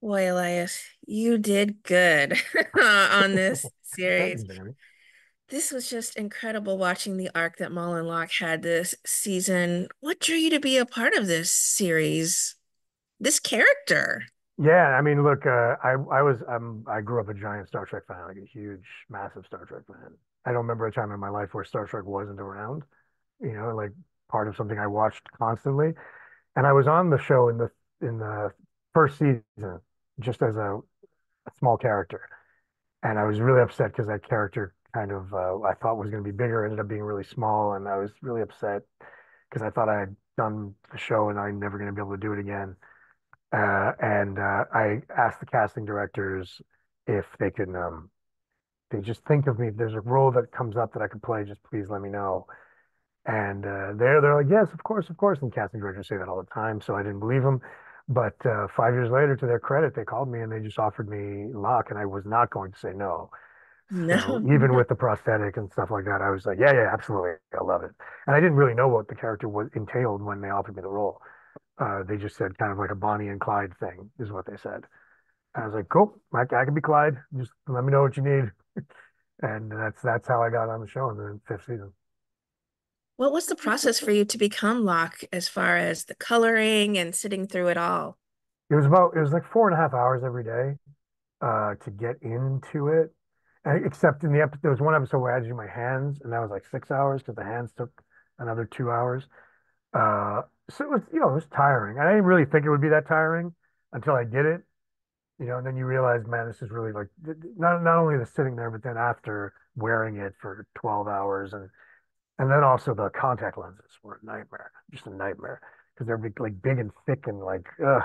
Boy, Elias, you did good on this Thank series. you, Danny. This was just incredible watching the arc that Moll and Locke had this season. What drew you to be a part of this series? This character? Yeah, I mean, look, I grew up a giant Star Trek fan, like a huge, massive Star Trek fan. I don't remember a time in my life where Star Trek wasn't around, like part of something I watched constantly. And I was on the show in the first season, just as a small character, and I was really upset because that character kind of I thought was going to be bigger, ended up being really small, and I was really upset because I thought I had done the show and I'm never going to be able to do it again. And I asked the casting directors if they just think of me. If there's a role that comes up that I could play, just please let me know. And they're like, yes, of course. And casting directors say that all the time, so I didn't believe them. But 5 years later, to their credit, they called me and they just offered me Locke, and I was not going to say no. So No. even with the prosthetic and stuff like that, I was like, yeah, yeah, absolutely, I love it. And I didn't really know what the character was entailed when they offered me the role. They just said kind of like a Bonnie and Clyde thing is what they said. I was like, cool, I can be Clyde. Just let me know what you need. And that's how I got on the show in the fifth season. What was the process for you to become Locke as far as the coloring and sitting through it all? It was like 4.5 hours every day to get into it. Except in the episode, there was one episode where I had to do my hands, and that was like 6 hours because the hands took another 2 hours. Uh, so it was tiring. I didn't really think it would be that tiring until I did it. And then you realize, man, this is really like not only the sitting there, but then after wearing it for 12 hours and then also the contact lenses were a nightmare, just a nightmare because they're big and thick and like, ugh.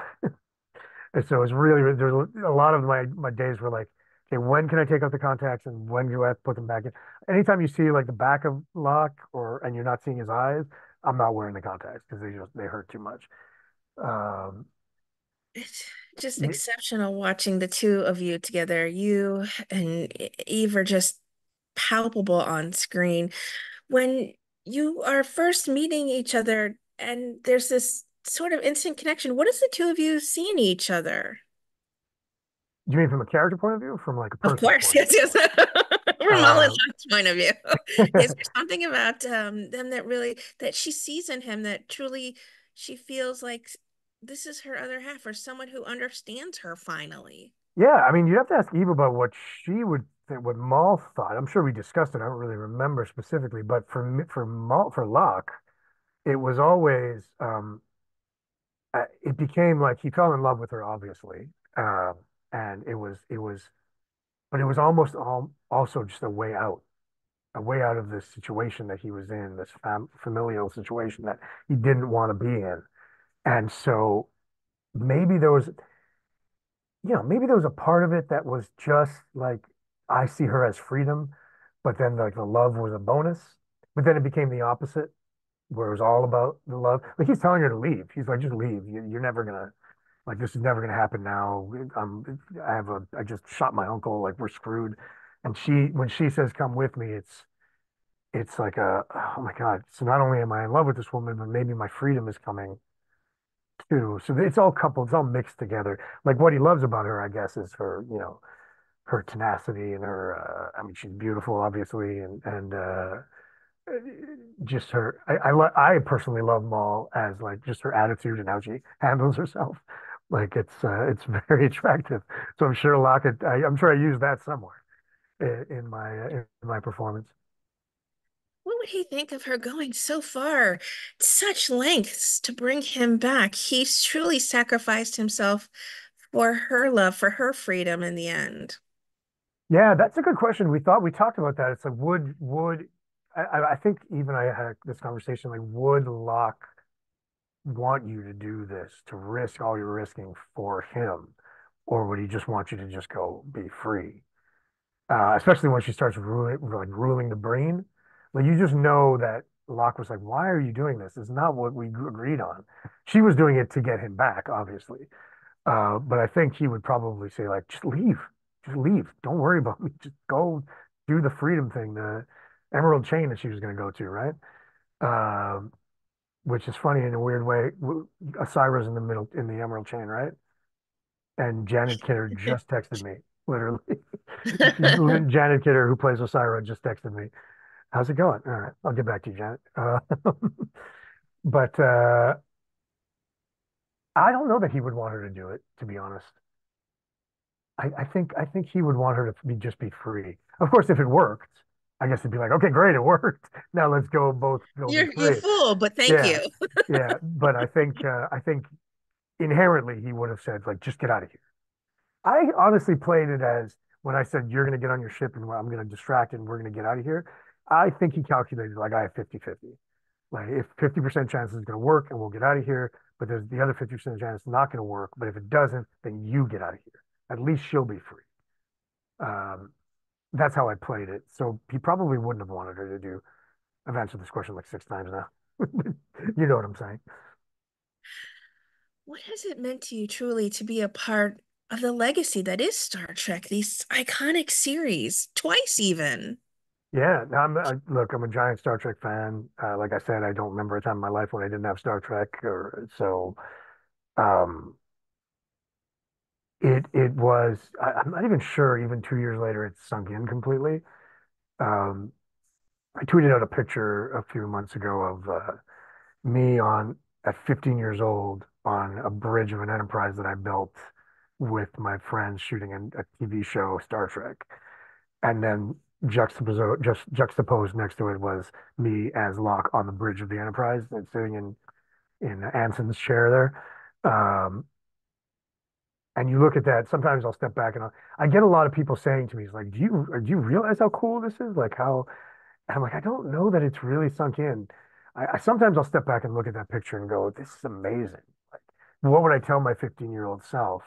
And so it was really, there's a lot of my days were like, okay, when can I take out the contacts and when do I have to put them back in? Anytime you see like the back of Locke and you're not seeing his eyes, I'm not wearing the contacts because they hurt too much. Um, It's just exceptional watching the two of you together. You and Eve are just palpable on screen. When you are first meeting each other and there's this sort of instant connection, what is the two of you seeing each other? do you mean from a character point of view, or from like a Of personal course, point of yes, yes. From view? Molly's point of view. Is there something about them that really that she sees in him that truly she feels like this is her other half or someone who understands her finally? Yeah, I mean, you'd have to ask Eve about what she would think, what Maul thought. I'm sure we discussed it. I don't really remember specifically, but for Locke, it was always it became like he fell in love with her, obviously, and but it was almost also just a way out of this situation that he was in, this familial situation that he didn't want to be in, and so maybe there was maybe there was a part of it that was just like I see her as freedom, but then like the love was a bonus. But then it became the opposite, where it was all about the love. Like he's telling her to leave. He's like, just leave. You're never gonna like this is never gonna happen now. I just shot my uncle. Like we're screwed. And when she says, "Come with me," it's like oh my God. So not only am I in love with this woman, but maybe my freedom is coming too. So it's all coupled. It's all mixed together. Like what he loves about her, I guess, is her tenacity and her I mean she's beautiful obviously and just her I personally love Maul as like just her attitude and how she handles herself like it's very attractive so I'm sure I'm sure I use that somewhere in my performance. What would he think of her going so far, such lengths to bring him back? He's truly sacrificed himself for her love, for her freedom in the end. Yeah, that's a good question. We talked about that. It's like would I think even I had this conversation like would Locke want you to do this, to risk all you're risking for him, or would he just want you to just go be free? Especially when she starts ruling the brain, like you just know that Locke was like, "Why are you doing this? It's not what we agreed on." She was doing it to get him back, obviously, but I think he would probably say like, just leave, don't worry about me, just go do the freedom thing, the Emerald Chain that she was going to go to, right? Um, which is funny in a weird way. Asira's in the middle in the Emerald Chain, right? And Janet Kidder just texted me, literally. Janet Kidder, who plays Osira, just texted me. How's it going? All right, I'll get back to you, Janet. But I don't know that he would want her to do it, to be honest. I think he would want her to be just be free. Of course, if it worked, I guess it'd be like, okay, great, it worked. Now let's go both go be You're free. full, but thank Yeah, you. yeah. But I think inherently he would have said like, just get out of here. I honestly played it as when I said you're going to get on your ship and I'm going to distract and we're going to get out of here. I think he calculated like I have 50-50. Like if 50% chance is going to work and we'll get out of here, but there's the other 50% chance it's not going to work. But if it doesn't, then you get out of here. At least she'll be free. Um, that's how I played it. So he probably wouldn't have wanted her to do. I've answered this question like 6 times now. You know what I'm saying? What has it meant to you truly to be a part of the legacy that is Star Trek, these iconic series, twice even? Yeah, no, look, I'm a giant Star Trek fan. Like I said, I don't remember a time in my life when I didn't have Star Trek, or so. Um, it was. I'm not even sure. Even 2 years later, it's sunk in completely. Um, I tweeted out a picture a few months ago of me on at 15 years old on a bridge of an Enterprise that I built with my friends shooting a TV show, Star Trek. And then juxtaposed next to it was me as Locke on the bridge of the Enterprise and sitting in Anson's chair there. And you look at that. Sometimes I'll step back and I get a lot of people saying to me, "It's like, do you realize how cool this is? Like how?" And I'm like, I don't know that it's really sunk in. I sometimes I'll step back and look at that picture and go, "This is amazing." Like, what would I tell my 15-year-old self?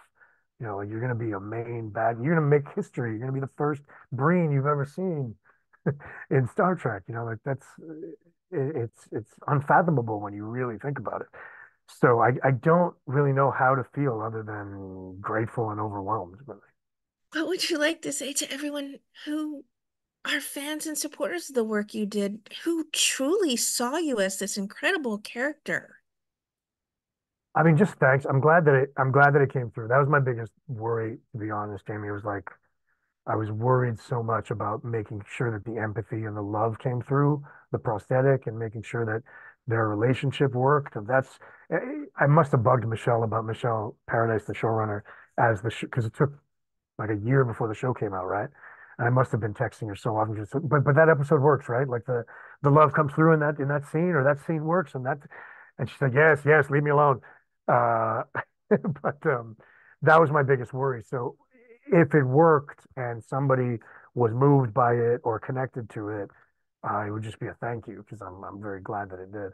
Like, you're going to be a main bad. You're going to make history. You're going to be the first Breen you've ever seen in Star Trek. Like that's it's unfathomable when you really think about it. So I don't really know how to feel other than grateful and overwhelmed. But What would you like to say to everyone who are fans and supporters of the work you did, who truly saw you as this incredible character? I mean, just thanks. I'm glad that it came through. That was my biggest worry, to be honest, Jamie. It was like I was worried so much about making sure that the empathy and the love came through the prosthetic and making sure that their relationship worked. And I must have bugged Michelle about Michelle Paradise, the showrunner, as the because it took like a year before the show came out, right? And I must have been texting her so often, but that episode works, right? Like the love comes through in that scene, or that scene works, and she said, yes, yes, leave me alone. Uh, but that was my biggest worry. So if it worked and somebody was moved by it or connected to it, it would just be a thank you because I'm very glad that it did.